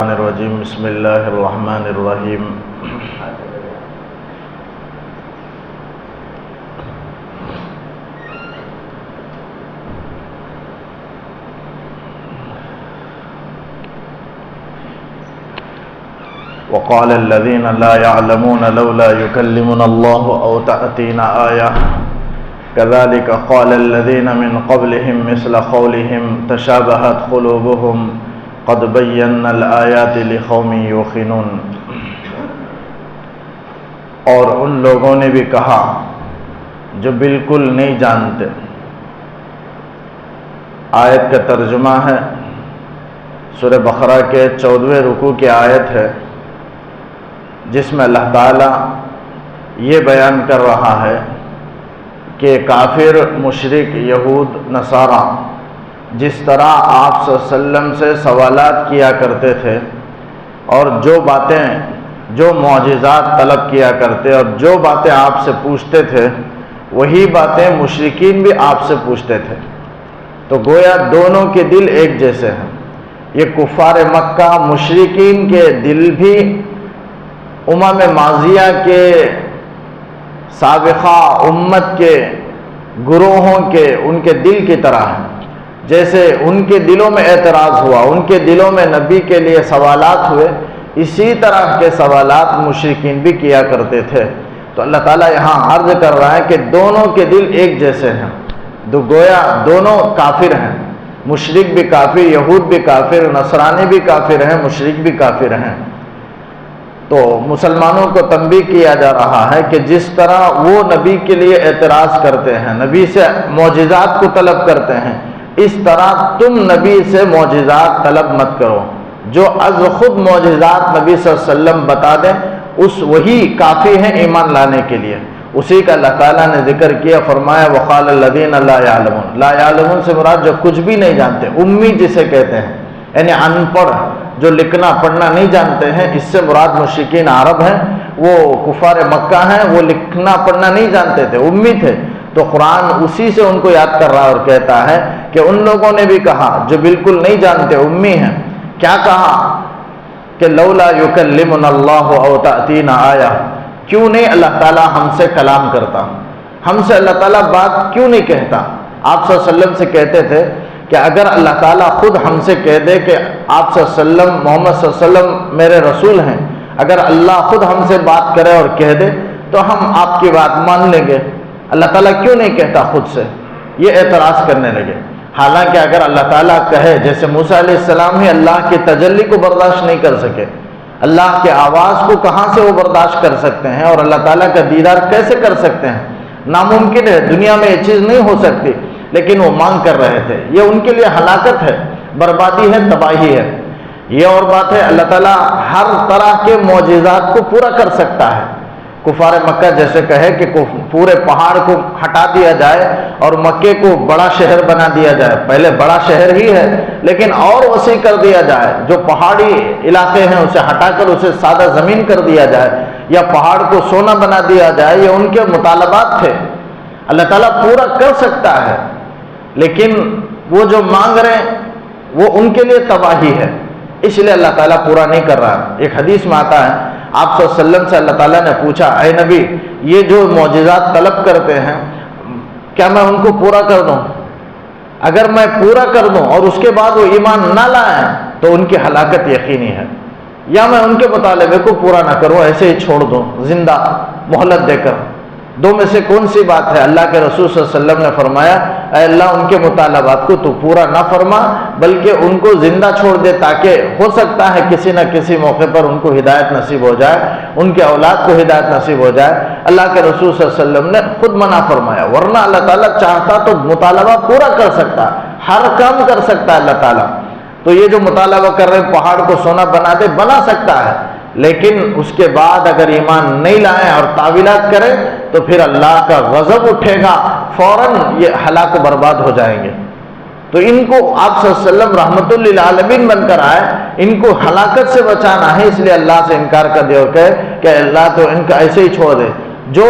الرجیم بسم اللہ الرحمن الرحیم وقال الذين لا يعلمون لولا يكلمنا الله أو تأتينا آية كذلك قال الذين من قبلهم مثل قولهم تشابهت قلوبهم قد بینا الآیات لقوم یوقنون۔ اور ان لوگوں نے بھی کہا جو بالکل نہیں جانتے۔ آیت کا ترجمہ ہے سورہ بقرہ کے 14ویں رکوع کی آیت ہے، جس میں اللہ تعالیٰ یہ بیان کر رہا ہے کہ کافر مشرک یہود نصارہ جس طرح آپ صلی اللہ علیہ وسلم سے سوالات کیا کرتے تھے اور جو باتیں جو معجزات طلب کیا کرتے اور جو باتیں آپ سے پوچھتے تھے وہی باتیں مشرکین بھی آپ سے پوچھتے تھے، تو گویا دونوں کے دل ایک جیسے ہیں۔ یہ کفار مکہ مشرکین کے دل بھی امم ماضیہ کے سابقہ امت کے گروہوں کے ان کے دل کی طرح ہیں۔ جیسے ان کے دلوں میں اعتراض ہوا، ان کے دلوں میں نبی کے لیے سوالات ہوئے، اسی طرح کے سوالات مشرکین بھی کیا کرتے تھے۔ تو اللہ تعالیٰ یہاں عرض کر رہا ہے کہ دونوں کے دل ایک جیسے ہیں، تو گویا دونوں کافر ہیں، مشرک بھی کافر، یہود بھی کافر، نصرانی بھی کافر ہیں، مشرک بھی کافر ہیں۔ تو مسلمانوں کو تنبیہ کیا جا رہا ہے کہ جس طرح وہ نبی کے لیے اعتراض کرتے ہیں، نبی سے معجزات کو طلب کرتے ہیں، اس طرح تم نبی سے معجزات طلب مت کرو۔ جو از خود معجزات نبی صلی اللہ علیہ وسلم بتا دیں وہی کافی ہیں ایمان لانے کے لیے۔ اسی کا اللہ تعالیٰ نے ذکر کیا، فرمایا وقال الذین لا یعلمون۔ لا یعلمون سے مراد جو کچھ بھی نہیں جانتے، امی جسے کہتے ہیں، یعنی ان پڑھ، جو لکھنا پڑھنا نہیں جانتے ہیں، اس سے مراد مشرکین عرب ہیں، وہ کفار مکہ ہیں، وہ لکھنا پڑھنا نہیں جانتے تھے، امی تھے۔ تو قرآن اسی سے ان کو یاد کر رہا اور کہتا ہے کہ ان لوگوں نے بھی کہا جو بالکل نہیں جانتے، امی ہیں، کیا کہا کہ لولا یکلمنا اللہ او تأتینا آیہ، کیوں نہیں اللہ تعالیٰ ہم سے کلام کرتا، ہم سے اللہ تعالیٰ بات کیوں نہیں کہتا۔ آپ صلی اللہ علیہ وسلم سے کہتے تھے کہ اگر اللہ تعالیٰ خود ہم سے کہہ دے کہ آپ صلی اللہ علیہ وسلم محمد صلی اللہ علیہ وسلم میرے رسول ہیں، اگر اللہ خود ہم سے بات کرے اور کہہ دے تو ہم آپ کی بات مان لیں گے، اللہ تعالیٰ کیوں نہیں کہتا خود سے؟ یہ اعتراض کرنے لگے۔ حالانکہ اگر اللہ تعالیٰ کہے، جیسے موسیٰ علیہ السلام ہی اللہ کی تجلی کو برداشت نہیں کر سکے، اللہ کے آواز کو کہاں سے وہ برداشت کر سکتے ہیں، اور اللہ تعالیٰ کا دیدار کیسے کر سکتے ہیں؟ ناممکن ہے، دنیا میں یہ چیز نہیں ہو سکتی، لیکن وہ مانگ کر رہے تھے۔ یہ ان کے لیے ہلاکت ہے، بربادی ہے، تباہی ہے۔ یہ اور بات ہے، اللہ تعالیٰ ہر طرح کے معجزات کو پورا کر سکتا ہے۔ کفار مکہ جیسے کہے کہ پورے پہاڑ کو ہٹا دیا جائے اور مکے کو بڑا شہر بنا دیا جائے، پہلے بڑا شہر ہی ہے لیکن اور وسیع کر دیا جائے، جو پہاڑی علاقے ہیں اسے ہٹا کر اسے سادہ زمین کر دیا جائے، یا پہاڑ کو سونا بنا دیا جائے، یہ ان کے مطالبات تھے۔ اللہ تعالیٰ پورا کر سکتا ہے، لیکن وہ جو مانگ رہے ہیں وہ ان کے لیے تباہی ہے، اس لیے اللہ تعالیٰ پورا نہیں کر رہا۔ ایک حدیث میں آتا ہے، آپ صلی اللہ علیہ وسلم سے اللہ تعالیٰ نے پوچھا، اے نبی یہ جو معجزات طلب کرتے ہیں کیا میں ان کو پورا کر دوں؟ اگر میں پورا کر دوں اور اس کے بعد وہ ایمان نہ لائیں تو ان کی ہلاکت یقینی ہے، یا میں ان کے مطالبے کو پورا نہ کروں، ایسے ہی چھوڑ دوں زندہ مہلت دے کر۔ دو میں سے کون سی بات ہے؟ اللہ کے رسول صلی اللہ علیہ وسلم نے فرمایا، اے اللہ ان کے مطالبات کو تو پورا نہ فرما بلکہ ان کو زندہ چھوڑ دے، تاکہ ہو سکتا ہے کسی نہ کسی موقع پر ان کو ہدایت نصیب ہو جائے، ان کے اولاد کو ہدایت نصیب ہو جائے۔ اللہ کے رسول صلی اللہ علیہ وسلم نے خود منع فرمایا، ورنہ اللہ تعالیٰ چاہتا تو مطالبہ پورا کر سکتا، ہر کام کر سکتا ہے اللہ تعالیٰ۔ تو یہ جو مطالبہ کر رہے پہاڑ کو سونا بنا دے، بنا سکتا ہے، لیکن اس کے بعد اگر ایمان نہیں لائیں اور تعویلات کریں تو پھر اللہ کا غضب اٹھے گا، فوراً یہ ہلاک و برباد ہو جائیں گے۔ تو ان کو آپ صلی اللہ علیہ وسلم رحمت للعالمین بن کر آئے، ان کو ہلاکت سے بچانا ہے، اس لیے اللہ سے انکار کر دے اور کہے کہ اللہ تو ان کا ایسے ہی چھوڑ دے۔ جو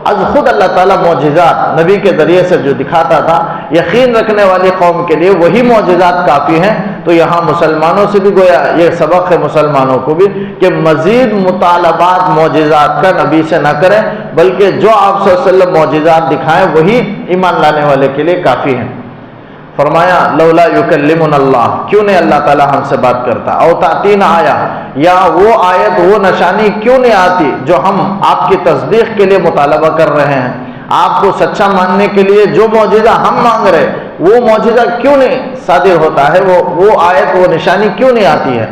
از خود اللہ تعالیٰ معجزات نبی کے ذریعے سے جو دکھاتا تھا، یقین رکھنے والی قوم کے لیے وہی معجزات کافی ہیں، تو یہاں مسلمانوں سے بھی گویا یہ سبق ہے مسلمانوں کو بھی کہ مزید مطالبات معجزات کا نبی سے نہ کریں، بلکہ جو آپ صلی اللہ علیہ وسلم معجزات دکھائیں وہی ایمان لانے والے کے لیے کافی ہیں۔ فرمایا لولا یکلمنا اللہ، کیوں نہیں اللہ تعالیٰ ہم سے بات کرتا، او تاتینا آیا، یا وہ آیت وہ نشانی کیوں نہیں آتی جو ہم آپ کی تصدیق کے لیے مطالبہ کر رہے ہیں، آپ کو سچا ماننے کے لیے جو معجزہ ہم مانگ رہے وہ معجزہ کیوں نہیں صادر ہوتا ہے، وہ آیت وہ نشانی کیوں نہیں آتی ہے۔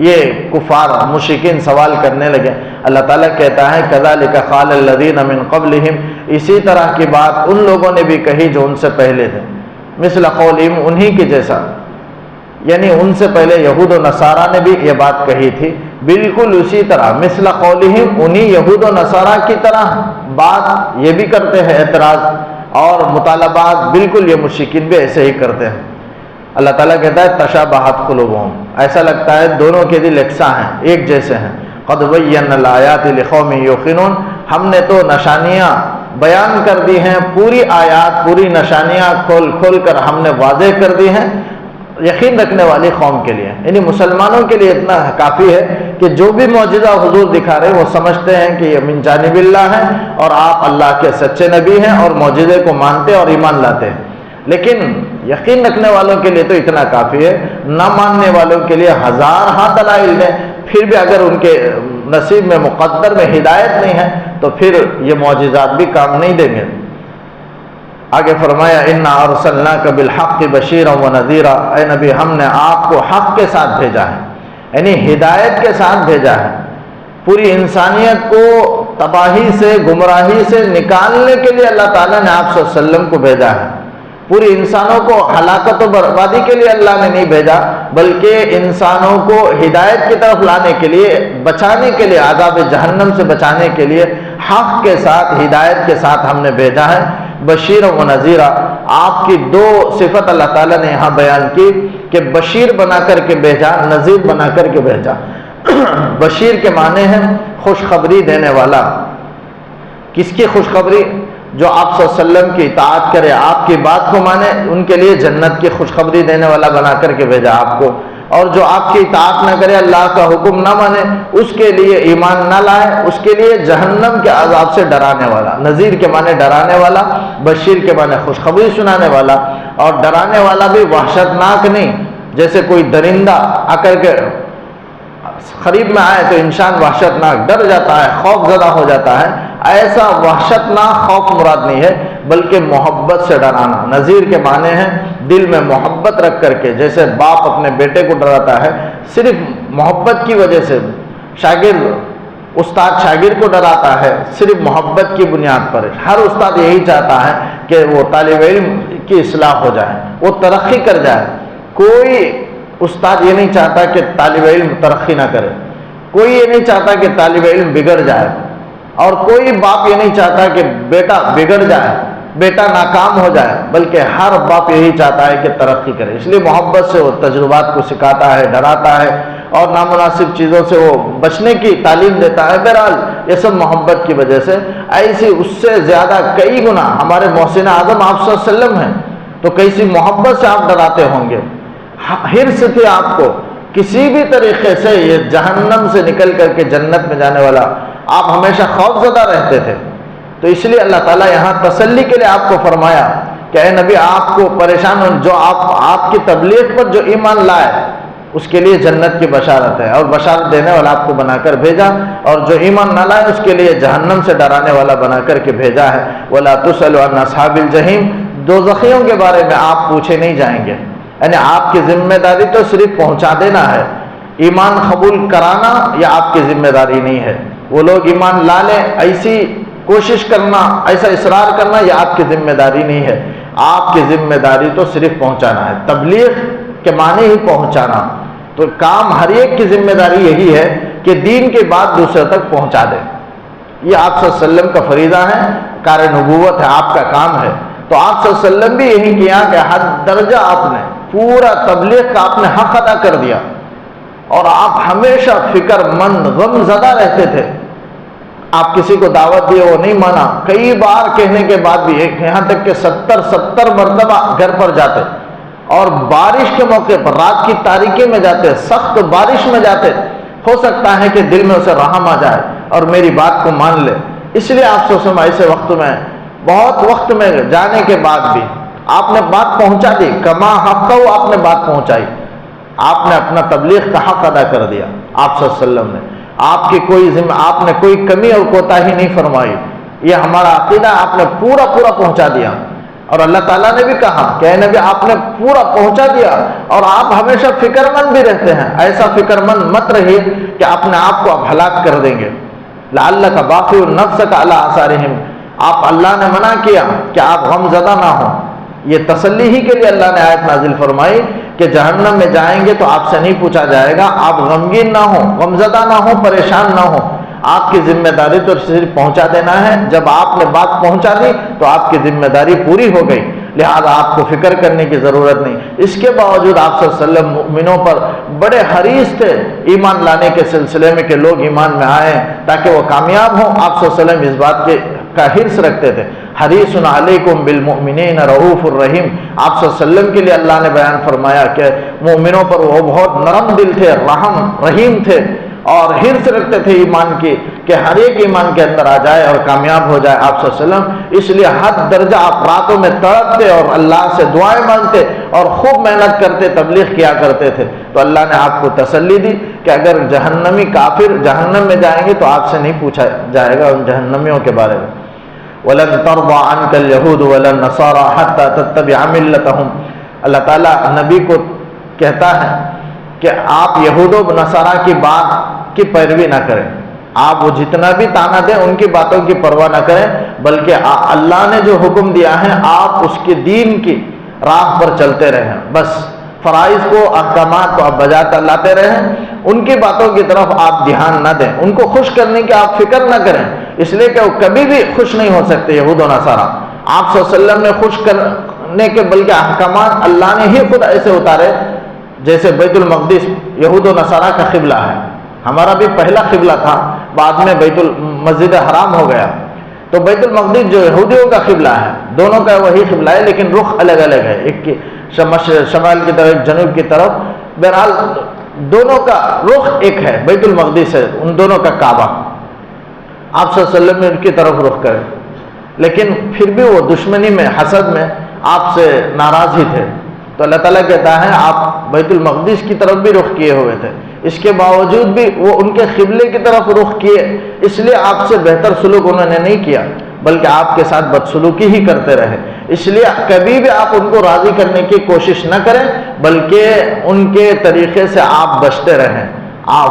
یہ کفار مشرکین سوال کرنے لگے۔ اللہ تعالیٰ کہتا ہے کذالک قال الذین من قبلہم، اسی طرح کی بات ان لوگوں نے بھی کہی جو ان سے پہلے تھے، مثل قولہم، انہی کے جیسا، یعنی ان سے پہلے یہود و نصارہ نے بھی یہ بات کہی تھی، بالکل اسی طرح مثل قولہم، انہی یہود و نصارہ کی طرح بات یہ بھی کرتے ہیں، اعتراض اور مطالبات بالکل یہ مشرکین بھی ایسے ہی کرتے ہیں۔ اللہ تعالیٰ کہتا ہے تشابہت قلوبہم، ایسا لگتا ہے دونوں کے دل یکساں ہیں، ایک جیسے ہیں۔ قد بینا الآیات لقوم یوقنون، ہم نے تو نشانیاں بیان کر دی ہیں، پوری آیات پوری نشانیاں کھول کھول کر ہم نے واضح کر دی ہیں یقین رکھنے والی قوم کے لیے، یعنی مسلمانوں کے لیے اتنا کافی ہے کہ جو بھی معجزہ حضور دکھا رہے وہ سمجھتے ہیں کہ یہ من جانب اللہ ہے اور آپ اللہ کے سچے نبی ہیں اور معجزے کو مانتے اور ایمان لاتے ہیں۔ لیکن یقین رکھنے والوں کے لیے تو اتنا کافی ہے، نہ ماننے والوں کے لیے ہزار دلائل ہیں، پھر بھی اگر ان کے نصیب میں مقدر میں ہدایت نہیں ہے تو پھر یہ معجزات بھی کام نہیں دیں گے۔ آگے فرمایا انا ارسلناک بالحق بشیرا ونذیرا، اے نبی ہم نے آپ کو حق کے ساتھ بھیجا ہے، یعنی ہدایت کے ساتھ بھیجا ہے، پوری انسانیت کو تباہی سے گمراہی سے نکالنے کے لیے اللہ تعالیٰ نے آپ صلی اللہ علیہ وسلم کو بھیجا ہے۔ پوری انسانوں کو ہلاکت و بربادی کے لیے اللہ نے نہیں بھیجا، بلکہ انسانوں کو ہدایت کی طرف لانے کے لیے، بچانے کے لیے، عذاب جہنم سے بچانے کے لیے حق کے ساتھ ہدایت کے ساتھ ہم نے بھیجا ہے۔ بشیر و نذیرہ، آپ کی دو صفت اللہ تعالیٰ نے یہاں بیان کی کہ بشیر بنا کر کے بھیجا، نذیر بنا کر کے بھیجا۔ بشیر کے معنی ہے خوشخبری دینے والا۔ کس کی خوشخبری؟ جو آپ صلی اللہ علیہ وسلم کی اطاعت کرے، آپ کی بات کو مانے، ان کے لیے جنت کی خوشخبری دینے والا بنا کر کے بھیجا آپ کو، اور جو آپ کی اطاعت نہ کرے، اللہ کا حکم نہ مانے، اس کے لیے ایمان نہ لائے، اس کے لیے جہنم کے عذاب سے ڈرانے والا۔ نذیر کے معنی ڈرانے والا، بشیر کے معنی خوشخبری سنانے والا، اور ڈرانے والا بھی وحشتناک نہیں، جیسے کوئی درندہ آ کر کے قریب میں آئے تو انسان وحشتناک ڈر جاتا ہے، خوف زدہ ہو جاتا ہے، ایسا وحشتناک خوف مراد نہیں ہے، بلکہ محبت سے ڈرانا۔ نذیر کے معنی ہے دل میں محبت رکھ کر کے، جیسے باپ اپنے بیٹے کو ڈراتا ہے صرف محبت کی وجہ سے، شاگرد استاد شاگرد کو ڈراتا ہے صرف محبت کی بنیاد پر۔ ہر استاد یہی چاہتا ہے کہ وہ طالب علم کی اصلاح ہو جائے، وہ ترقی کر جائے۔ کوئی استاد یہ نہیں چاہتا کہ طالب علم ترقی نہ کرے، کوئی یہ نہیں چاہتا کہ طالب علم بگڑ جائے، اور کوئی باپ یہ نہیں چاہتا کہ بیٹا بگڑ جائے، بیٹا ناکام ہو جائے، بلکہ ہر باپ یہی چاہتا ہے کہ ترقی کرے۔ اس لیے محبت سے وہ تجربات کو سکھاتا ہے، ڈراتا ہے، اور نامناسب چیزوں سے وہ بچنے کی تعلیم دیتا ہے۔ بہرحال یہ سب محبت کی وجہ سے، ایسی اس سے زیادہ کئی گنا ہمارے محسن اعظم آپ صلی اللہ علیہ وسلم ہیں، تو کیسی محبت سے آپ ڈراتے ہوں گے۔ حرص تھی آپ کو کسی بھی طریقے سے یہ جہنم سے نکل کر کے جنت میں جانے والا، آپ ہمیشہ خوف زدہ رہتے تھے۔ تو اس لیے اللہ تعالیٰ یہاں تسلی کے لیے آپ کو فرمایا کہ اے نبی آپ کو پریشان جو آپ کی تبلیغ پر جو ایمان لائے اس کے لیے جنت کی بشارت ہے، اور بشارت دینے والا آپ کو بنا کر بھیجا، اور جو ایمان نہ لائے اس کے لیے جہنم سے ڈرانے والا بنا کر کے بھیجا ہے۔ وَلَا تُسْأَلُ عَنْ أَصْحَابِ الْجَحِيمِ، دوزخیوں کے بارے میں آپ پوچھے نہیں جائیں گے، یعنی آپ کی ذمہ داری تو صرف پہنچا دینا ہے، ایمان قبول کرانا یہ آپ کی ذمہ داری نہیں ہے۔ وہ لوگ ایمان لا لیں ایسی کوشش کرنا، ایسا اصرار کرنا یہ آپ کی ذمہ داری نہیں ہے۔ آپ کی ذمہ داری تو صرف پہنچانا ہے، تبلیغ کے معنی ہی پہنچانا۔ تو کام ہر ایک کی ذمہ داری یہی ہے کہ دین کی بات دوسرے تک پہنچا دے، یہ آپ صلی اللہ علیہ وسلم کا فریضہ ہے، کار نبوت ہے، آپ کا کام ہے۔ تو آپ صلی اللہ علیہ وسلم بھی یہی کیا کہ حد درجہ آپ نے پورا تبلیغ کا آپ نے حق ادا کر دیا، اور آپ ہمیشہ فکر مند غم زدہ رہتے تھے۔ آپ کسی کو دعوت دیے وہ نہیں مانا، کئی بار کہنے کے بعد بھی، یہاں تک کہ 70 مرتبہ گھر پر جاتے اور بارش کے موقع پر رات کی تاریکی میں جاتے، سخت بارش میں جاتے، ہو سکتا ہے کہ دل میں اسے رحم آ جائے اور میری بات کو مان لے. اس لیے آپ سے ایسے وقت میں، بہت وقت میں جانے کے بعد بھی آپ نے بات پہنچا دی، کما حق آپ نے بات پہنچائی، آپ نے اپنا تبلیغ کا حق ادا کر دیا. آپ صلی اللہ علیہ وسلم نے آپ کی آپ نے کوئی کمی اور کوتاہی نہیں فرمائی. یہ ہمارا عقیدہ، آپ نے پورا پہنچا دیا. اور اللہ تعالیٰ نے بھی کہا کہ اے نبی آپ نے پورا پہنچا دیا، اور آپ ہمیشہ فکر مند بھی رہتے ہیں. ایسا فکر مند مت رہیے کہ اپنے آپ کو آپ ہلاک کر دیں گے. لعلک باخع نفسک علی آثارہم، آپ اللہ نے منع کیا کہ آپ غم زدہ نہ ہوں. یہ تسلی ہی کے لیے اللہ نے آیت نازل فرمائی کہ جہنم میں جائیں گے تو آپ سے نہیں پوچھا جائے گا، آپ غمگین نہ ہوں، غمزدہ نہ ہوں، پریشان نہ ہوں. آپ کی ذمہ داری تو صرف پہنچا دینا ہے. جب آپ نے بات پہنچا دی تو آپ کی ذمہ داری پوری ہو گئی، لہذا آپ کو فکر کرنے کی ضرورت نہیں. اس کے باوجود آپ صلی اللہ علیہ وسلم مؤمنوں پر بڑے حریص تھے ایمان لانے کے سلسلے میں، کہ لوگ ایمان میں آئیں تاکہ وہ کامیاب ہوں. آپ صلی اللہ علیہ وسلم اس بات کا حرص رکھتے تھے. حریص علیکم بالمؤمنین رؤوف الرحیم. آپ صلی اللہ علیہ وسلم کے لیے اللہ نے بیان فرمایا کہ مومنوں پر وہ بہت نرم دل تھے، رحیم تھے، اور حرص رکھتے تھے ایمان کی کہ ہر ایک ایمان کے اندر آ جائے اور کامیاب ہو جائے. آپ صلی اللہ علیہ وسلم اس لیے حد درجہ آپ راتوں میں تڑپتے اور اللہ سے دعائیں مانگتے اور خوب محنت کرتے، تبلیغ کیا کرتے تھے. تو اللہ نے آپ کو تسلی دی کہ اگر جہنمی کافر جہنم میں جائیں گے تو آپ سے نہیں پوچھا جائے گا ان جہنمیوں کے بارے میں. وَلَن تَرْضَىٰ عَنْكَ الْيَهُودُ وَلَا النَّصَارَىٰ حَتَّىٰ تَتَّبِعَ مِلَّتَهُمْ. اللہ تعالیٰ نبی کو کہتا ہے کہ آپ یہود و نصارہ کی بات کی پیروی نہ کریں. آپ وہ جتنا بھی تانا دیں ان کی باتوں کی پرواہ نہ کریں، بلکہ اللہ نے جو حکم دیا ہے آپ اس کے دین کی راہ پر چلتے رہیں. بس فرائض کو، احکامات کو آپ بجا لاتے رہیں، ان کی باتوں کی طرف آپ دھیان نہ دیں. ان کو خوش کرنے کی آپ فکر نہ کریں، اس لیے کہ وہ کبھی بھی خوش نہیں ہو سکتے یہود و نصارہ. آپ صلی اللہ علیہ وسلم نے خوش کرنے کے بلکہ احکامات اللہ نے ہی خود ایسے اتارے. جیسے بیت المقدس یہود و نصارہ کا قبلہ ہے، ہمارا بھی پہلا قبلہ تھا، بعد میں مسجد حرام ہو گیا. تو بیت المقدس جو یہودیوں کا قبلہ ہے، دونوں کا وہی قبلہ ہے لیکن رخ الگ الگ ہے، ایک کی شمال کی طرف، جنوب کی طرف. بہرحال دونوں کا رخ ایک ہے، بیت المقدس ہے، ان دونوں کا کعبہ. آپ صلی اللہ علیہ وسلم نے ان کی طرف رخ کرے، لیکن پھر بھی وہ دشمنی میں، حسد میں آپ سے ناراض ہی تھے. تو اللہ تعالیٰ کہتا ہے آپ بیت المقدس کی طرف بھی رخ کیے ہوئے تھے، اس کے باوجود بھی وہ ان کے قبلے کی طرف رخ کیے. اس لیے آپ سے بہتر سلوک انہوں نے نہیں کیا، بلکہ آپ کے ساتھ بدسلوکی ہی کرتے رہے. اس لیے کبھی بھی آپ ان کو راضی کرنے کی کوشش نہ کریں، بلکہ ان کے طریقے سے آپ بچتے رہیں.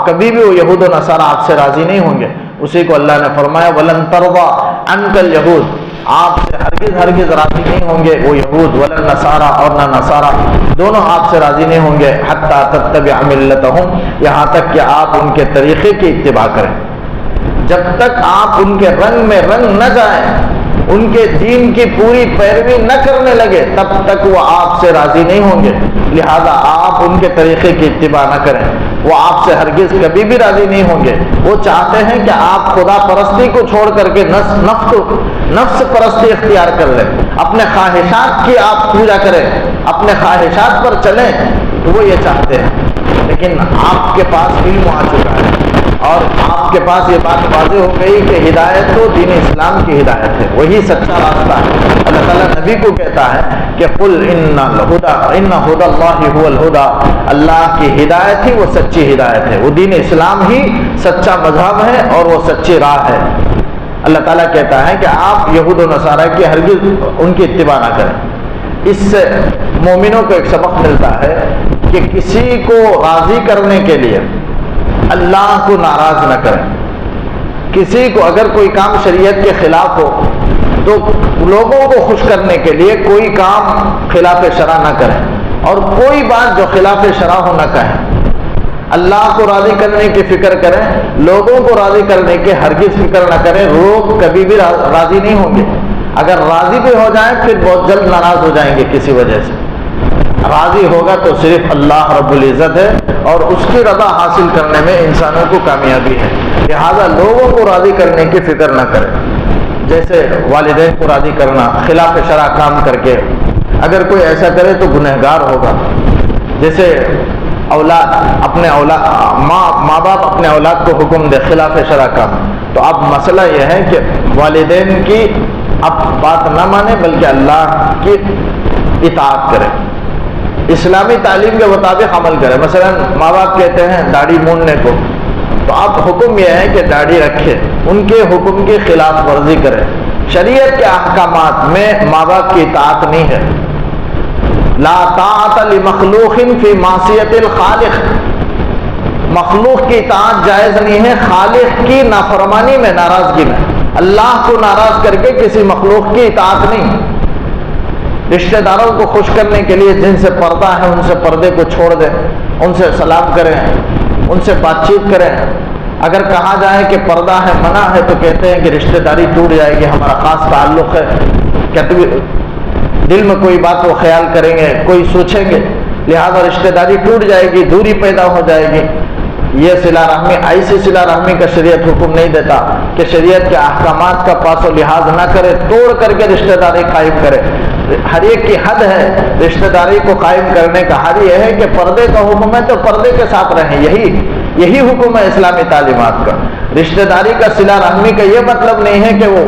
کبھی بھی وہ یہود و نصارہ آپ سے راضی نہیں ہوں گے. اسی کو اللہ نے فرمایا وَلَن تَرْضَىٰ عَنْكَ الْيَهُودُ، آپ سے ہرگز راضی نہیں ہوں گے وہ یہود، وَلَا النَّصَارَىٰ، اور نہ نصارہ، دونوں آپ سے راضی نہیں ہوں گے. حَتَّىٰ تَتَّبِعَ مِلَّتَهُمْ، یہاں تک کہ آپ ان کے طریقے کی اتباع کریں. جب تک آپ ان کے رنگ میں رنگ نہ جائیں، ان کے دین کی پوری پیروی نہ کرنے لگے، تب تک وہ آپ سے راضی نہیں ہوں گے. لہذا آپ ان کے طریقے کی اتباع نہ کریں، وہ آپ سے ہرگز کبھی بھی راضی نہیں ہوں گے. وہ چاہتے ہیں کہ آپ خدا پرستی کو چھوڑ کر کے نفس پرستی اختیار کر لیں، اپنے خواہشات کی آپ پوجا کریں، اپنے خواہشات پر چلیں. وہ یہ چاہتے ہیں، لیکن آپ کے پاس علم آ چکا ہے اور آپ کے پاس یہ بات واضح ہو گئی کہ ہدایت تو دین اسلام کی ہدایت ہے، وہی سچا راستہ ہے. اللہ تعالیٰ نبی کو کہتا ہے کہ قل ان ہدی اللہ هو الہدی، اللہ کی ہدایت ہی وہ سچی ہدایت ہے، وہ دین اسلام ہی سچا مذہب ہے اور وہ سچی راہ ہے. اللہ تعالیٰ کہتا ہے کہ آپ یہود و نصارہ کی ہرگز ان کی اتباع نہ کریں. اس سے مومنوں کو ایک سبق ملتا ہے کہ کسی کو راضی کرنے کے لیے اللہ کو ناراض نہ کریں. کسی کو اگر کوئی کام شریعت کے خلاف ہو تو لوگوں کو خوش کرنے کے لیے کوئی کام خلاف شرع نہ کریں، اور کوئی بات جو خلاف شرع ہو نہ کہیں. اللہ کو راضی کرنے کی فکر کریں، لوگوں کو راضی کرنے کی ہرگز فکر نہ کریں. لوگ کبھی بھی راضی نہیں ہوں گے. اگر راضی بھی ہو جائیں پھر بہت جلد ناراض ہو جائیں گے کسی وجہ سے. راضی ہوگا تو صرف اللہ رب العزت ہے، اور اس کی رضا حاصل کرنے میں انسانوں کو کامیابی ہے. لہذا لوگوں کو راضی کرنے کی فکر نہ کریں. جیسے والدین کو راضی کرنا، خلاف شرع کام کر کے اگر کوئی ایسا کرے تو گنہگار ہوگا. جیسے اولاد اپنے ماں باپ اپنے اولاد کو حکم دے خلاف شرع کا، تو اب مسئلہ یہ ہے کہ والدین کی اب بات نہ مانے بلکہ اللہ کی اطاعت کرے، اسلامی تعلیم کے مطابق عمل کرے. مثلا ماں باپ کہتے ہیں داڑھی موننے کو، تو اب حکم یہ ہے کہ داڑھی رکھے، ان کے حکم کی خلاف ورزی کرے. شریعت کے احکامات میں ماں باپ کی اطاعت نہیں ہے. لا طاعت لمخلوق فی معصیت الخالق، مخلوق کی اطاعت جائز نہیں ہے خالق کی نافرمانی میں، ناراضگی میں. اللہ کو ناراض کر کے کسی مخلوق کی اطاعت نہیں. رشتہ داروں کو خوش کرنے کے لیے جن سے پردہ ہے ان سے پردے کو چھوڑ دیں، ان سے سلام کریں، ان سے بات چیت کریں. اگر کہا جائے کہ پردہ ہے منع ہے تو کہتے ہیں کہ رشتہ داری ٹوٹ جائے گی، ہمارا خاص تعلق ہے، دل میں کوئی بات وہ خیال کریں گے، کوئی سوچیں گے، لہذا رشتہ داری ٹوٹ جائے گی، دوری پیدا ہو جائے گی. یہ صلہ رحمی، ایسی صلہ رحمی کا شریعت حکم نہیں دیتا کہ شریعت کے احکامات کا پاس و لحاظ نہ کرے، توڑ کر کے رشتہ داری قائم کرے. ہر ایک کی حد ہے رشتہ داری کو قائم کرنے کا. حد یہ ہے کہ پردے کا حکم ہے تو پردے کے ساتھ رہیں، یہی حکم ہے اسلامی تعلیمات کا. رشتہ داری کا صلہ رحمی کا یہ مطلب نہیں ہے کہ وہ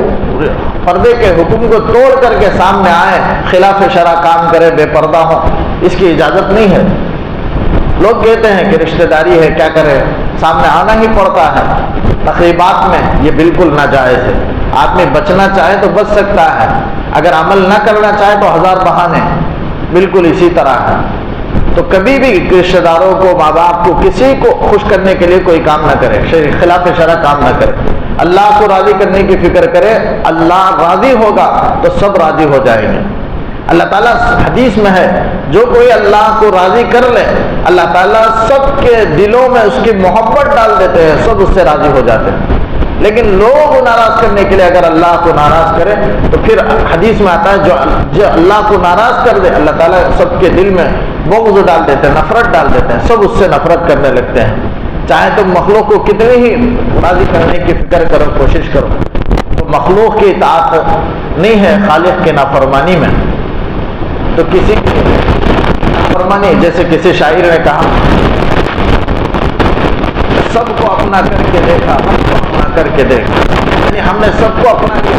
پردے کے حکم کو توڑ کر کے سامنے آئے، خلاف شرع کام کرے، بے پردہ ہو، اس کی اجازت نہیں ہے. لوگ کہتے ہیں کہ رشتہ داری ہے کیا کرے، سامنے آنا ہی پڑتا ہے تقریبات میں. یہ بالکل ناجائز ہے. آدمی بچنا چاہے تو بچ سکتا ہے، اگر عمل نہ کرنا چاہے تو ہزار بہانے. بالکل اسی طرح ہے. تو کبھی بھی رشتہ داروں کو، ماں باپ کو، کسی کو خوش کرنے کے لیے کوئی کام نہ کرے، خلاف شرع کام نہ کرے. اللہ کو راضی کرنے کی فکر کرے. اللہ راضی ہوگا تو سب راضی ہو جائیں گے. اللہ تعالیٰ حدیث میں ہے جو کوئی اللہ کو راضی کر لے اللہ تعالیٰ سب کے دلوں میں اس کی محبت ڈال دیتے ہیں، سب اس سے راضی ہو جاتے ہیں. لیکن لوگوں کو ناراض کرنے کے لیے اگر اللہ کو ناراض کرے تو پھر حدیث میں آتا ہے جو اللہ کو ناراض کر دے اللہ تعالیٰ سب کے دل میں بغض ڈال دیتے ہیں، نفرت ڈال دیتے ہیں، سب اس سے نفرت کرنے لگتے ہیں. چاہے تم مخلوق کو کتنی ہی راضی کرنے کی فکر کرو، کوشش کرو، تو مخلوق کی اطاعت نہیں ہے خالق کے نافرمانی میں. تو کسی کی نافرمانی، جیسے کسی شاعر نے کہا سب کو اپنا کر کے دیکھا، ہم کو اپنا کر کے دیکھا، یعنی ہم نے سب کو اپنا کیا،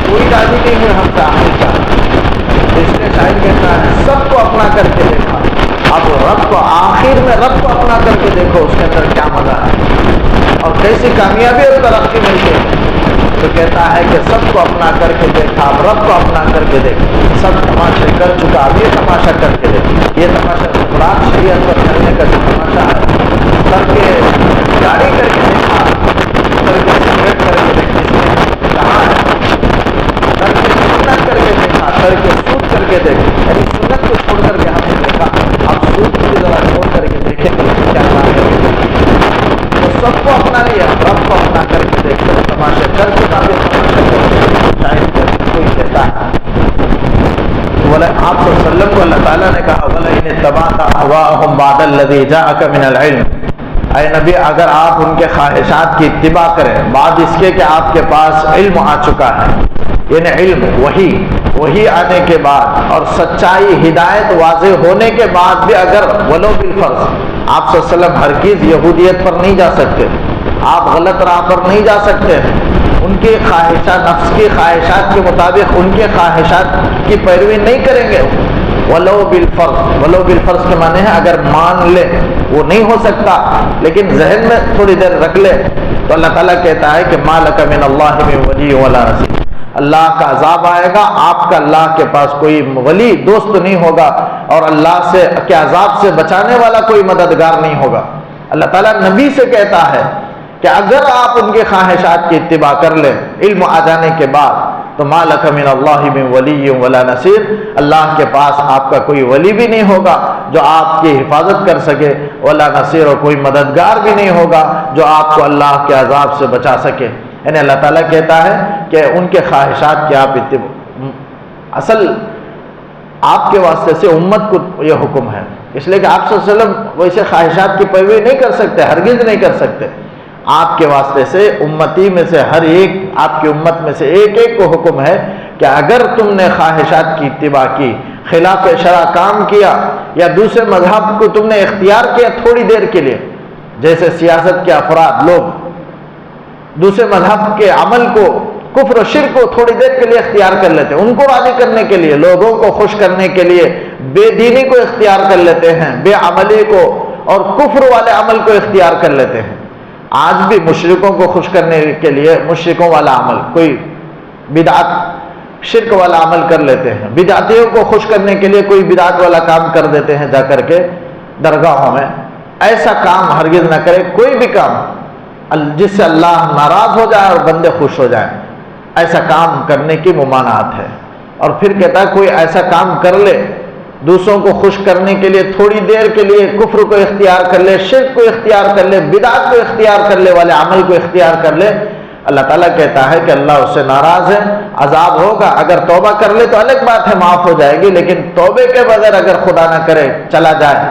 کوئی راضی نہیں ہوئے ہم سے آخر کا. اس لیے شاعر کہتا ہے سب کو اپنا کر کے دیکھا، اب رب کو آخر میں رب کو اپنا کر کے دیکھو، اس کے اندر کیا مزہ ہے اور کیسی کامیابی اور ترقی ملتی ہے. تو کہتا ہے کہ سب کو اپنا کر کے دیکھا، اب رب کو اپنا کر کے دیکھ. سب تماشے کر چکا، اب یہ تماشا کر کے دیکھ. یہ تماشا قرآن شریعت پر چلنے کا جو تماشا ہے، کر کے گاڑی کر کے دیکھا، کر کے سگریٹ کر کے دیکھ، اس میں کہاں ہے، کر کے سنت کر کے دیکھا، کر کے سود کر کے دیکھ، یعنی سنت کو چھوڑ کر کے ہم نے دیکھا. اب سود کو ذرا چھوڑ کر کے دیکھیں تو کیا ہے. تو سب کو اپنا لیا، رب کو اپنا کر کے دیکھو. تماشا کر چکا بھی تماشا کر شاید کوئی کہتا ہے. آپ صلی اللہ علیہ وسلم کو اللہ تعالیٰ نے کہا وَلَئِنِ اتَّبَعْتَ أَهْوَاءَهُمْ بَعْدَ الَّذِي جَاءَكَ مِنَ الْعِلْمِ. اے نبی اگر آپ ان کے خواہشات کی اتباع کریں بعد اس کے کہ آپ کے پاس علم آ چکا ہے، یعنی علم وہی آنے کے بعد اور سچائی ہدایت واضح ہونے کے بعد بھی اگر ولو بالفرض آپ صلی اللہ علیہ وسلم ہرگز یہودیت پر نہیں جا سکتے، آپ غلط راہ پر نہیں جا سکتے. ان کی خواہشات، نفس کی خواہشات کے مطابق ان کے خواہشات کی پیروی نہیں کریں گے. ولو بالفرض کے معنی ہے اگر مان لے، وہ نہیں ہو سکتا لیکن ذہن میں تھوڑی دیر رکھ لے. تو اللہ تعالیٰ کہتا ہے کہ ما لک من اللہ من ولی ولا نصیر. اللہ کا عذاب آئے گا، آپ کا اللہ کے پاس کوئی ولی دوست نہیں ہوگا اور اللہ سے کے عذاب سے بچانے والا کوئی مددگار نہیں ہوگا. اللہ تعالیٰ نبی سے کہتا ہے کہ اگر آپ ان کے خواہشات کی اتباع کر لیں علم آ جانے کے بعد تو ما لک من اللہ من ولی ولا نصیر، اللہ کے پاس آپ کا کوئی ولی بھی نہیں ہوگا جو آپ کی حفاظت کر سکے، ولا نصیر، اور کوئی مددگار بھی نہیں ہوگا جو آپ کو اللہ کے عذاب سے بچا سکے. یعنی اللہ تعالیٰ کہتا ہے کہ ان کے خواہشات کی آپ اتباع، اصل آپ کے واسطے سے امت کو یہ حکم ہے، اس لیے کہ آپ صلی اللہ علیہ وسلم ویسے خواہشات کی پیروی نہیں کر سکتے، ہرگز نہیں کر سکتے. آپ کے واسطے سے امتی میں سے ہر ایک، آپ کی امت میں سے ایک ایک کو حکم ہے کہ اگر تم نے خواہشات کی اتباع کی، خلاف شرع کام کیا، یا دوسرے مذہب کو تم نے اختیار کیا تھوڑی دیر کے لیے، جیسے سیاست کے افراد لوگ دوسرے مذہب کے عمل کو، کفر و شرک کو تھوڑی دیر کے لیے اختیار کر لیتے ہیں، ان کو راضی کرنے کے لیے، لوگوں کو خوش کرنے کے لیے بے دینی کو اختیار کر لیتے ہیں، بے عملی کو اور کفر والے عمل کو اختیار کر لیتے ہیں۔ آج بھی مشرکوں کو خوش کرنے کے لیے مشرکوں والا عمل، کوئی بدعت شرک والا عمل کر لیتے ہیں، بدعتیوں کو خوش کرنے کے لیے کوئی بدعت والا کام کر دیتے ہیں جا کر کے درگاہوں میں۔ ایسا کام ہرگز نہ کرے، کوئی بھی کام جس سے اللہ ناراض ہو جائے اور بندے خوش ہو جائیں، ایسا کام کرنے کی ممانعت ہے۔ اور پھر کہتا ہے کوئی ایسا کام کر لے دوسروں کو خوش کرنے کے لیے، تھوڑی دیر کے لیے کفر کو اختیار کر لے، شرک کو اختیار کر لے، بدعت کو اختیار کر لے، والے عمل کو اختیار کر لے، اللہ تعالیٰ کہتا ہے کہ اللہ اس سے ناراض ہے، عذاب ہوگا۔ اگر توبہ کر لے تو الگ بات ہے، معاف ہو جائے گی، لیکن توبے کے بغیر اگر خدا نہ کرے چلا جائے،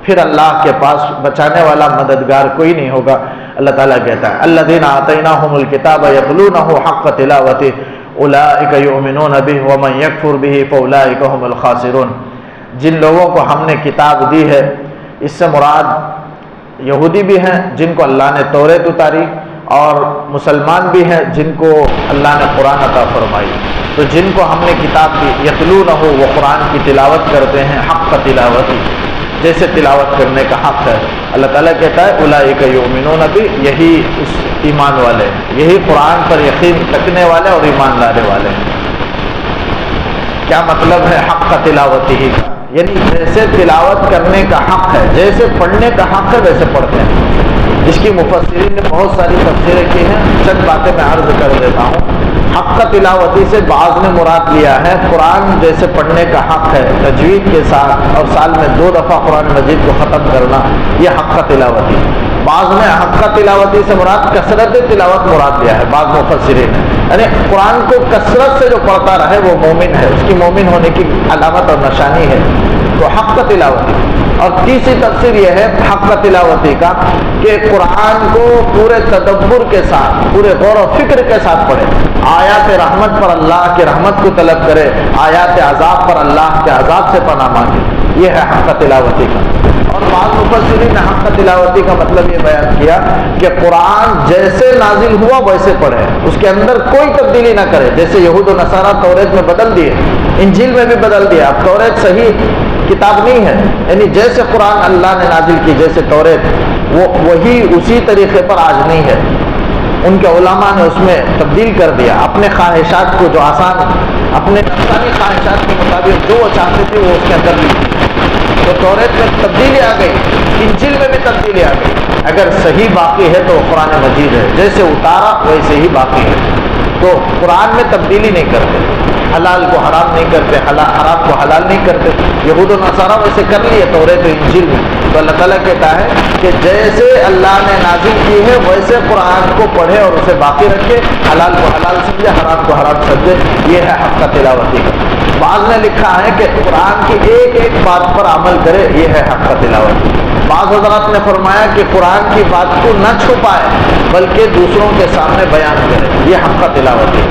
پھر اللہ کے پاس بچانے والا مددگار کوئی نہیں ہوگا۔ اللہ تعالیٰ کہتا ہے الذین آتیناہم الکتاب یتلونہ حق تلاوتہ اولئک یؤمنون بہ ومن یکفر بہ فاولئک هم الخاسرون۔ جن لوگوں کو ہم نے کتاب دی ہے، اس سے مراد یہودی بھی ہیں جن کو اللہ نے توریت اتاری، اور مسلمان بھی ہیں جن کو اللہ نے قرآن عطا فرمائی۔ تو جن کو ہم نے کتاب دی، یتلونہ، وہ قرآن کی تلاوت کرتے ہیں، حق تلاوت، جیسے تلاوت کرنے کا حق ہے۔ اللہ تعالیٰ کہتا ہے اولئک یؤمنون بہ، یہی اس ایمان والے ہیں، یہی قرآن پر یقین رکھنے والے اور ایمان لانے والے ہیں۔ کیا مطلب ہے حق تلاوت ہی کا؟ یعنی جیسے تلاوت کرنے کا حق ہے، جیسے پڑھنے کا حق ہے ویسے پڑھتے ہیں۔ اس کی مفسرین نے بہت ساری تفسیریں کی ہیں، چند باتیں میں عرض کر دیتا ہوں۔ حق تلاوتی سے بعض نے مراد لیا ہے قرآن جیسے پڑھنے کا حق ہے، تجوید کے ساتھ، اور سال میں 2 دفعہ قرآن مجید کو ختم کرنا، یہ حق تلاوتی۔ بعض نے حق تلاوتی سے مراد کثرت تلاوت مراد لیا ہے، بعض مفسرین نے، یعنی قرآن کو کثرت سے جو پڑھتا رہے وہ مومن ہے، اس کی مومن ہونے کی علامت اور نشانی ہے، تو حق تلاوتی۔ اور تیسری تفسیر یہ ہے حق تلاوتی کا کہ قرآن کو پورے تدبر کے ساتھ، پورے غور و فکر کے ساتھ پڑھے، آیات رحمت پر اللہ کی رحمت کو طلب کرے، آیات عذاب پر اللہ کے عذاب سے پناہ مانگے، یہ ہے حق تلاوتی کا۔ اور بعض مفسرین نے حق تلاوتی کا مطلب یہ بیان کیا کہ قرآن جیسے نازل ہوا ویسے پڑھے، اس کے اندر کوئی تبدیلی نہ کرے، جیسے یہود و نصارہ توریت میں بدل دیے، انجیل میں بھی بدل دیا، اب توریت صحیح کتاب نہیں ہے، یعنی جیسے قرآن اللہ نے نازل کی، جیسے توریت، وہ وہی اسی طریقے پر آج نہیں ہے۔ ان کے علماء نے اس میں تبدیل کر دیا، اپنے خواہشات کو، جو آسان اپنے نفسانی خواہشات کے مطابق جو وہ چاہتے تھے وہ اس کے اندر لکھ دیا، تو توریت میں تبدیلی آ گئی، انجیل میں بھی تبدیلی آ گئی۔ اگر صحیح باقی ہے تو قرآن مجید ہے، جیسے اتارا ویسے ہی باقی ہے۔ تو قرآن میں تبدیلی نہیں کرتے، حلال کو حرام نہیں کرتے، حرام کو حلال نہیں کرتے، یہود و نصارہ ویسے کر لیے توریت و انجیل میں۔ تو اللہ تعالیٰ کہتا ہے کہ جیسے اللہ نے نازل کی ہے ویسے قرآن کو پڑھے اور اسے باقی رکھے، حلال کو حلال سمجھے، حرام کو حرام سمجھے، یہ ہے حق تلاوتی کا۔ بعض نے لکھا ہے کہ قرآن کی ایک ایک بات پر عمل کرے، یہ ہے حق تلاوتی۔ بعض حضرات نے فرمایا کہ قرآن کی بات کو نہ چھپائے بلکہ دوسروں کے سامنے بیان کرے، یہ حق تلاوتی۔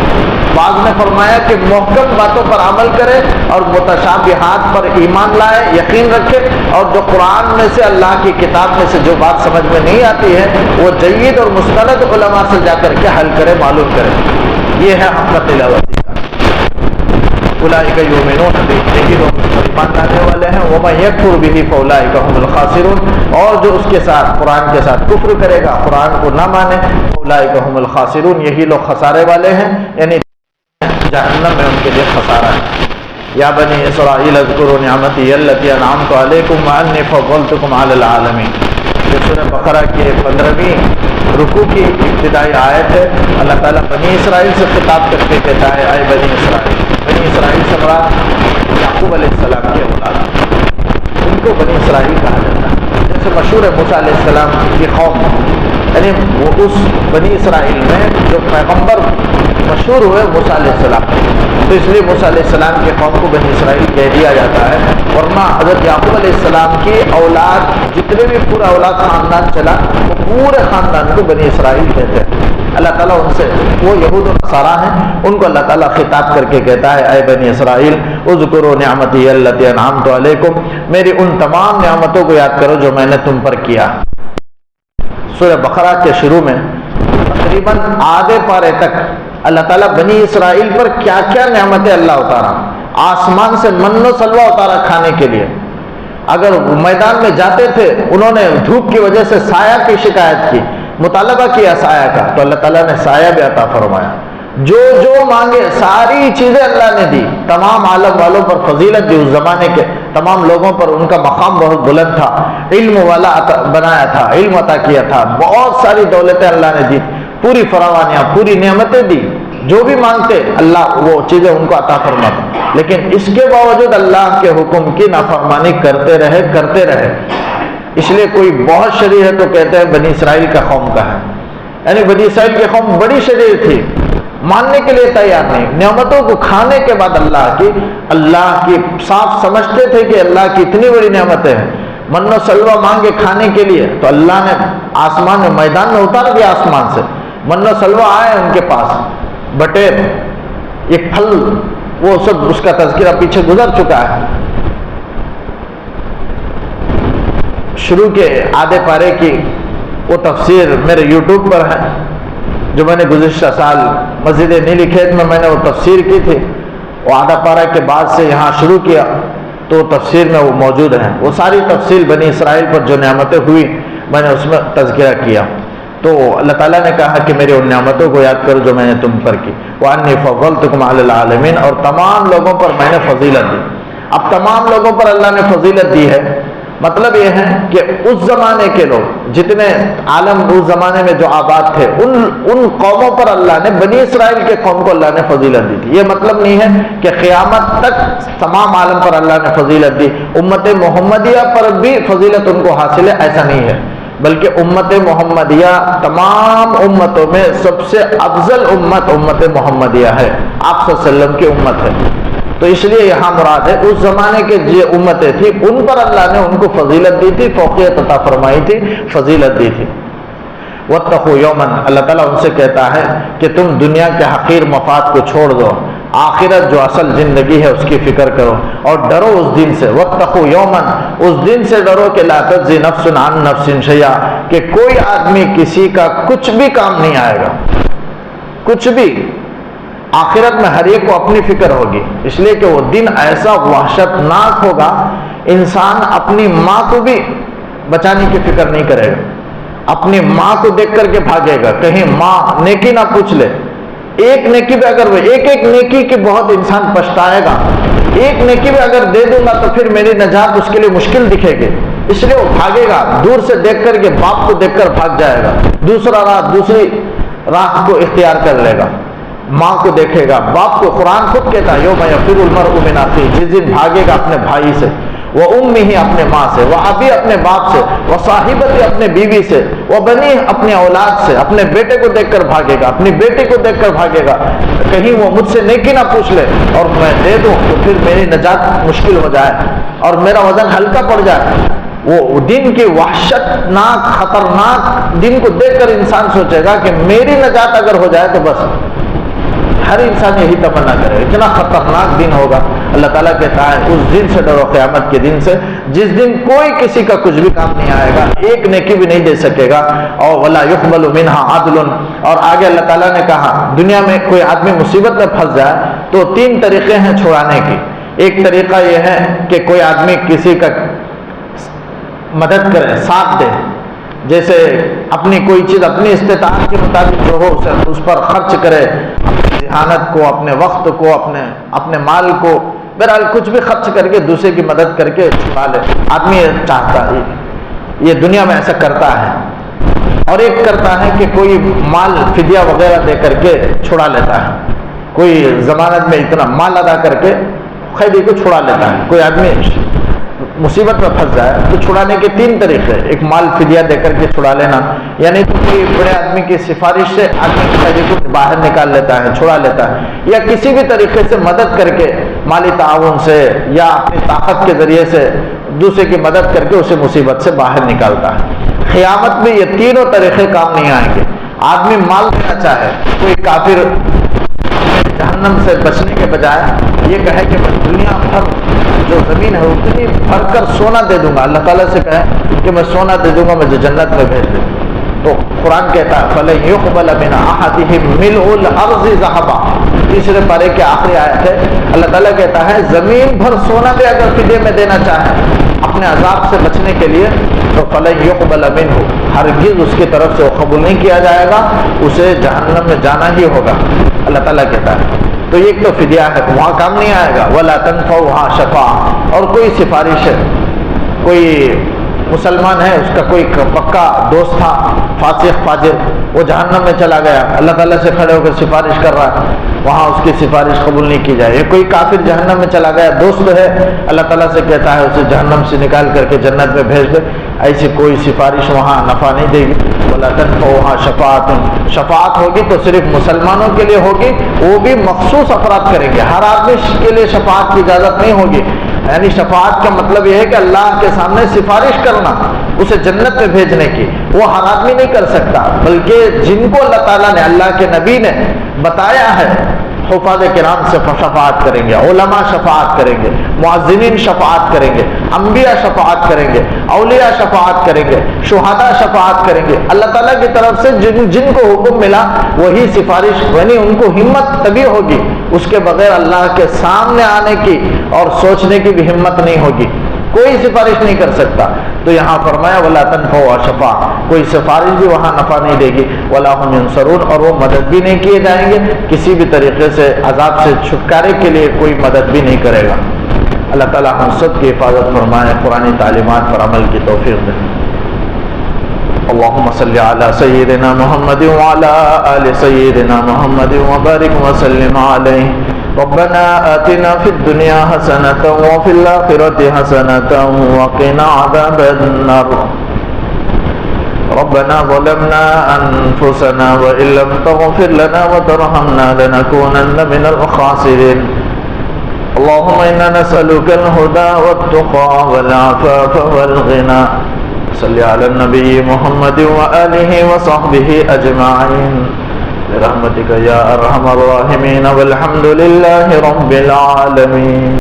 بعض نے فرمایا کہ محکم باتوں پر عمل کرے اور متشابہات پر ایمان لائے، یقین رکھے، اور جو قرآن میں سے، اللہ کی کتاب میں سے جو بات سمجھ میں نہیں آتی ہے وہ جید اور مستند علماء سے جا کر کے حل کرے، معلوم کرے، یہ ہے حق تلاوتی کا۔ اولئک یؤمنون بہ، یہی لوگ ایمان لانے والے ہیں، ومن یکفر بہ فاولئک هم الخاسرون، اور جو اس کے ساتھ، قرآن کے ساتھ کفر کرے گا، قرآن کو نہ مانے، اولئک هم الخاسرون، یہی لوگ خسارے والے ہیں، یعنی جہنم میں ان کے لیے خسارہ ہے۔ یا بنی اسرائیل اذکروا نعمتی التی انعمت علیکم وانی فضلتکم علی العالمین۔ یہ سورہ بقرہ کی 15ویں رکوع کی ابتدائی آیت ہے۔ اللہ تعالیٰ بنی اسرائیل سے خطاب کر کے کہتا ہے اے بنی اسرائیل، بنی اسرائیل سے مراد یعقوب علیہ السلام کے اولاد، ان کو بنی اسرائیل کہا جاتا ہے۔ جیسے مشہور ہے موسیٰ علیہ السلام کی قوم، یعنی وہ اس بنی اسرائیل میں جو پیغمبر مشہور ہوئے موسیٰ علیہ السلام، تو اس لیے موسیٰ علیہ السلام کے قوم کو بنی اسرائیل کہہ دیا جاتا ہے۔ ورنہ حضرت یعقوب علیہ السلام کی اولاد، جتنے بھی پورا اولاد خاندان چلا، وہ پورے خاندان کو بنی اسرائیل کہتے ہیں۔ اللہ تعالیٰ ان سے، وہ یہود و نصارا ہیں، ان کو اللہ تعالیٰ خطاب کر کے کہتا ہے اے بنی اسرائیل اذکروا نعمتی التی انعمت علیکم، میری ان تمام نعمتوں کو یاد کرو جو میں نے تم پر کیا۔ سورہ بقرہ کے شروع میں تقریباً آدھے پارے تک اللہ تعالیٰ بنی اسرائیل پر کیا کیا نعمتیں اللہ اتارا، آسمان سے من و سلوہ اتارا کھانے کے لیے، اگر میدان میں جاتے تھے انہوں نے دھوپ کی وجہ سے سایہ کی شکایت کی، مطالبہ کیا سایہ کا، تو اللہ تعالیٰ نے سایہ بھی عطا فرمایا، جو جو مانگے ساری چیزیں اللہ نے دی، تمام عالم والوں پر فضیلت دی، اس زمانے کے تمام لوگوں پر ان کا مقام بہت بلند تھا، علم والا بنایا تھا، علم عطا کیا تھا، بہت ساری دولتیں اللہ نے دی، پوری فراوانیاں، پوری نعمتیں دی، جو بھی مانگتے اللہ وہ چیزیں ان کو عطا فرماتا، لیکن اس کے باوجود اللہ کے حکم کی نافرمانی کرتے رہے۔ اس لیے کوئی بہت شریر ہے تو کہتے ہیں بنی اسرائیل کا قوم کا ہے، یعنی بنی اسرائیل کی قوم بڑی شریر تھی، ماننے کے لیے تیار نہیں، نعمتوں کو کھانے کے بعد اللہ کی صاف سمجھتے تھے کہ اللہ کی اتنی بڑی نعمتیں ہیں، من و سلوہ مانگے کھانے کے لیے تو اللہ نے آسمان میں میدان میں اتار دیا، آسمان سے من و سلوہ آئے ان کے پاس، بٹیر ایک پھل، وہ سب اس کا تذکرہ پیچھے گزر چکا ہے۔ شروع کے آدھے پارے کی وہ تفسیر میرے یوٹیوب پر ہے، جو میں نے گزشتہ سال مسجد نیلی کھیت میں نے وہ تفسیر کی تھی، وہ آدھا پارہ کے بعد سے یہاں شروع کیا تو تفسیر میں وہ موجود ہیں، وہ ساری تفصیل بنی اسرائیل پر جو نعمتیں ہوئی میں نے اس میں تذکرہ کیا۔ تو اللہ تعالیٰ نے کہا کہ میری ان نعمتوں کو یاد کرو جو میں نے تم پر کی، وَأَنِّي فَضَّلْتُكُمْ عَلَى الْعَالَمِينَ، اور تمام لوگوں پر میں نے فضیلت دی۔ اب تمام لوگوں پر اللہ نے فضیلت دی ہے، مطلب یہ ہے کہ اس زمانے کے لوگ جتنے عالم اس زمانے میں جو آباد تھے ان قوموں پر اللہ نے، بنی اسرائیل کے قوم کو اللہ نے فضیلت دی تھی۔ یہ مطلب نہیں ہے کہ قیامت تک تمام عالم پر اللہ نے فضیلت دی، امت محمدیہ پر بھی فضیلت ان کو حاصل ہے، ایسا نہیں ہے، بلکہ امت محمدیہ تمام امتوں میں سب سے افضل امت محمدیہ ہے، آپ صلی اللہ علیہ وسلم کی امت ہے۔ تو اس لیے یہاں مراد ہے اس زمانے کے جو امتیں تھیں ان پر اللہ نے ان کو فضیلت دی تھی، فوقیت عطا فرمائی تھی، فضیلت دی تھی۔ واتقوا یوما، اللہ تعالیٰ ان سے کہتا ہے کہ تم دنیا کے حقیر مفاد کو چھوڑ دو، آخرت جو اصل زندگی ہے اس کی فکر کرو اور ڈرو اس دن سے۔ واتقوا یوما، اس دن سے ڈرو کہ لا تجزی نفس عن نفس شیئا، کہ کوئی آدمی کسی کا کچھ بھی کام نہیں آئے گا، کچھ بھی۔ آخرت میں ہر ایک کو اپنی فکر ہوگی، اس لیے کہ وہ دن ایسا وحشتناک ہوگا، انسان اپنی ماں کو بھی بچانے کی فکر نہیں کرے گا، اپنی ماں کو دیکھ کر کے بھاگے گا، کہیں ماں نیکی نہ پوچھ لے، ایک نیکی بھی اگر وہ ایک نیکی کی بہت انسان پچھتائے گا، ایک نیکی بھی اگر دے دوں گا تو پھر میری نجات اس کے لیے مشکل دکھے گی، اس لیے وہ بھاگے گا، دور سے دیکھ کر کے باپ کو دیکھ کر بھاگ جائے گا، دوسری راہ کو اختیار کر لے گا، ماں کو دیکھے گا، باپ کو۔ قرآن خود کہتا ہے یوم یفر المرء من اخیہ، جس دن بھاگے گا اپنے بھائی سے، وہ امہ اپنے ماں سے، وہ ابی اپنے باپ سے، وہ صاحبت اپنے بیوی سے، وہ بنی اپنے اولاد سے، اپنے بیٹے کو دیکھ کر بھاگے گا، اپنی بیٹی کو دیکھ کر بھاگے گا، کہیں وہ مجھ سے نیکی نہ پوچھ لے اور میں دے دوں تو پھر میری نجات مشکل ہو جائے اور میرا وزن ہلکا پڑ جائے۔ وہ دن کی وحشتناک خطرناک دن کو دیکھ کر انسان سوچے گا کہ میری نجات اگر ہو جائے تو بس، ہر انسان یہی تمنا کرے، اتنا خطرناک دن ہوگا۔ اللہ تعالیٰ کہتا ہے اس دن سے ڈرو، قیامت کے دن سے، جس دن کوئی کسی کا کچھ بھی کام نہیں آئے گا، ایک نیکی بھی نہیں دے سکے گا، اور ولا يقبل منها عدل۔ اور آگے اللہ تعالیٰ نے کہا دنیا میں کوئی آدمی مصیبت میں پھنس جائے تو 3 طریقے ہیں چھڑانے کی۔ ایک طریقہ یہ ہے کہ کوئی آدمی کسی کا مدد کرے، ساتھ دے، جیسے اپنی کوئی چیز اپنی استطاعت کے مطابق جو ہو اس پر خرچ کرے، اپنی ذہانت کو، اپنے وقت کو، اپنے مال کو، بہرحال کچھ بھی خرچ کر کے دوسرے کی مدد کر کے چھڑا لے۔ آدمی چاہتا ہے، یہ دنیا میں ایسا کرتا ہے۔ اور ایک کرتا ہے کہ کوئی مال فدیہ وغیرہ دے کر کے چھڑا لیتا ہے، کوئی ضمانت میں اتنا مال ادا کر کے قیدی کو چھڑا لیتا ہے۔ کوئی آدمی مصیبت میں پھنس جائے تو چھڑانے کے 3 طریقے، ایک مال فدیہ دے کر کے چھڑا لینا، یعنی تو کوئی بڑے آدمی کی سفارش سے آدمی قیدی کو باہر نکال لیتا ہے، چھڑا لیتا ہے، یا کسی بھی طریقے سے مدد کر کے، مالی تعاون سے یا اپنی طاقت کے ذریعے سے دوسرے کی مدد کر کے اسے مصیبت سے باہر نکالتا ہے۔ قیامت میں یہ تینوں طریقے کام نہیں آئیں گے۔ آدمی مال دینا چاہے، کوئی کافر جہنم سے بچنے کے بجائے یہ کہے کہ میں دنیا بھر جو زمین ہے اتنی بھر کر سونا دے دوں گا، اللہ تعالیٰ سے کہے کہ میں سونا دے دوں گا، مجھے جنت میں بھیج دے، تو قرآن کہتا ہے فَلَن يُقْبَلَ مِنْ أَحَدِهِمْ مِلْءُ الْأَرْضِ ذَهَبًا، تیسرے پارے کے آخری آیت ہے، اللہ تعالیٰ کہتا ہے زمین بھر سونا بھی اگر فدیے میں دینا چاہے اپنے عذاب سے بچنے کے لیے تو فَلَن يُقْبَلَ مِنْهُ، ہرگز اس کی طرف سے وہ قبول نہیں کیا جائے گا، اسے جہنم میں جانا ہی ہوگا، اللہ تعالیٰ کہتا ہے۔ تو ایک تو فدیہ ہے، وہاں کام نہیں آئے گا، وَلَا تَنفَعُهَا شَفَاعَةٌ، اور کوئی سفارش ہے، کوئی مسلمان ہے، اس کا کوئی پکا دوست تھا فاسق فاجر، وہ جہنم میں چلا گیا، اللہ تعالیٰ سے کھڑے ہو کر سفارش کر رہا ہے، وہاں اس کی سفارش قبول نہیں کی جائے۔ کوئی کافر جہنم میں چلا گیا، دوست ہے، اللہ تعالیٰ سے کہتا ہے اسے جہنم سے نکال کر کے جنت میں بھیج دے، ایسی کوئی سفارش وہاں نفع نہیں دے گی۔ وَلَا تَنفَعُهَا شَفَاعَةٌ، شفاعت ہوگی تو صرف مسلمانوں کے لیے ہوگی، وہ بھی مخصوص افراد کریں گے، ہر آدمی کے لیے شفاعت کی اجازت نہیں ہوگی۔ یعنی شفاعت کا مطلب یہ ہے کہ اللہ کے سامنے سفارش کرنا، اسے جنت میں بھیجنے کی، وہ ہر آدمی نہیں کر سکتا، بلکہ جن کو اللہ تعالیٰ نے، اللہ کے نبی نے بتایا ہے، حفاظ کرام سے شفاعت کریں گے، علماء شفاعت کریں گے، معذنین شفاعت کریں گے، انبیاء شفاعت کریں گے، اولیاء شفاعت کریں گے، شہداء شفاعت کریں گے۔ اللہ تعالیٰ کی طرف سے جن کو حکم ملا وہی سفارش، یعنی ان کو ہمت تبھی ہوگی، اس کے بغیر اللہ کے سامنے آنے کی اور سوچنے کی بھی ہمت نہیں ہوگی، کوئی سفارش نہیں کر سکتا۔ تو یہاں فرمایا وَلَا تَنفَعُهَا شَفَاعَةٌ، کوئی سفارش بھی وہاں نفع نہیں دے گی، وَلَا هُمْ يُنصَرُونَ، اور وہ مدد بھی نہیں کیے جائیں گے، کسی بھی طریقے سے عذاب سے چھٹکارے کے لیے کوئی مدد بھی نہیں کرے گا۔ اللہ تعالیٰ ہم سب کی حفاظت فرمائے، قرآن تعلیمات پر عمل کی توفیق دے۔ اللهم صل على سيدنا محمد وعلى آل سيدنا محمد وبارك وسلم عليه۔ ربنا آتنا في الدنيا حسنة وفي الآخرة حسنة وقنا عذاب النار۔ ربنا ظلمنا أنفسنا وإن لم تغفر لنا وترحمنا لنكونن من الخاسرين۔ اللهم إنا نسألك الهدى والتقى والعفاف والغنى۔ صل على النبي محمد وآله وصحبه أجمعين برحمتك يا أرحم الراحمين، والحمد لله رب العالمين۔